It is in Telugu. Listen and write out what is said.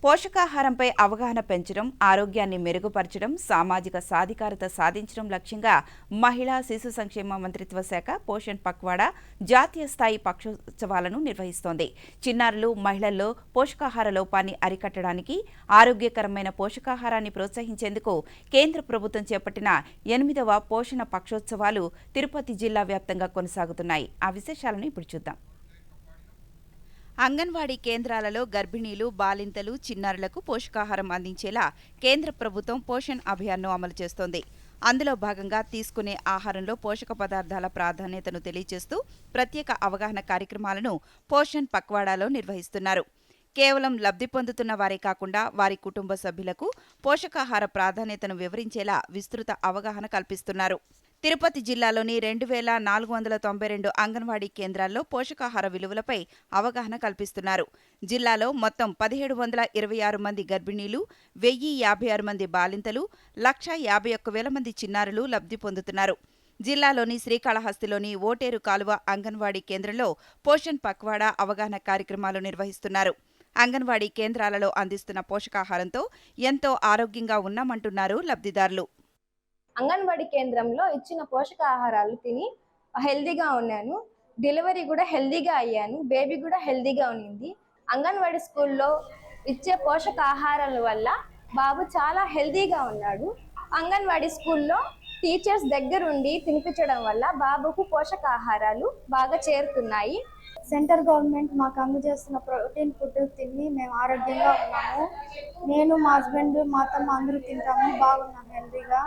పోషకాహారంపై అవగాహన పెంచడం, ఆరోగ్యాన్ని మెరుగుపరచడం, సామాజిక సాధికారత సాధించడం లక్ష్యంగా మహిళా శిశు సంక్షేమ మంత్రిత్వ శాఖ పోషణ్ పక్వాడా జాతీయ స్థాయి పక్షోత్సవాలను నిర్వహిస్తోంది. చిన్నారులు, మహిళల్లో పోషకాహార లోపాన్ని అరికట్టడానికి, ఆరోగ్యకరమైన పోషకాహారాన్ని ప్రోత్సహించేందుకు కేంద్ర ప్రభుత్వం చేపట్టిన 8వ పోషణ పక్షోత్సవాలు తిరుపతి జిల్లా వ్యాప్తంగా కొనసాగుతున్నాయి. ఆ విశేషాలను ఇప్పుడు చూద్దాం. అంగన్వాడీ కేంద్రాలలో గర్భిణీలు, బాలింతలు, చిన్నారులకు పోషకాహారం అందించేలా కేంద్ర ప్రభుత్వం పోషణ్ అభియాన్ను అమలు చేస్తోంది. అందులో భాగంగా తీసుకునే ఆహారంలో పోషక పదార్థాల ప్రాధాన్యతను తెలియజేస్తూ ప్రత్యేక అవగాహన కార్యక్రమాలను పోషణ్ పక్వాడాలో నిర్వహిస్తున్నారు. కేవలం లబ్ధి పొందుతున్న వారే కాకుండా వారి కుటుంబ సభ్యులకు పోషకాహార ప్రాధాన్యతను వివరించేలా విస్తృత అవగాహన కల్పిస్తున్నారు. తిరుపతి జిల్లాలోని 2492 అంగన్వాడీ కేంద్రాల్లో పోషకాహార విలువలపై అవగాహన కల్పిస్తున్నారు. జిల్లాలో మొత్తం 1726 మంది గర్భిణీలు, 1056 మంది బాలింతలు, 151,000 మంది చిన్నారులు లబ్ధి పొందుతున్నారు. జిల్లాలోని శ్రీకాళహస్తిలోని ఓటేరు కాలువ అంగన్వాడీ కేంద్రంలో పోషణ్ పక్వాడా అవగాహన కార్యక్రమాలు నిర్వహిస్తున్నారు. అంగన్వాడీ కేంద్రాలలో అందిస్తున్న పోషకాహారంతో ఎంతో ఆరోగ్యంగా ఉన్నామంటున్నారు లబ్ధిదారులు. అంగన్వాడీ కేంద్రంలో ఇచ్చిన పోషకాహారాలు తిని హెల్దీగా ఉన్నాను. డెలివరీ కూడా హెల్దీగా అయ్యాను. బేబీ కూడా హెల్దీగా ఉన్నింది. అంగన్వాడీ స్కూల్లో ఇచ్చే పోషకాహారాల వల్ల బాబు చాలా హెల్దీగా ఉన్నాడు. అంగన్వాడీ స్కూల్లో టీచర్స్ దగ్గరుండి తినిపించడం వల్ల బాబుకు పోషకాహారాలు బాగా చేరుతున్నాయి. సెంట్రల్ గవర్నమెంట్ మాకు అందజేస్తున్న ప్రోటీన్ ఫుడ్ తిని మేము ఆరోగ్యంగా ఉన్నాము. నేను, మా హస్బెండ్, మా అత్తమ్మ అందరూ తింటాము, బాగున్నాము హెల్దీగా.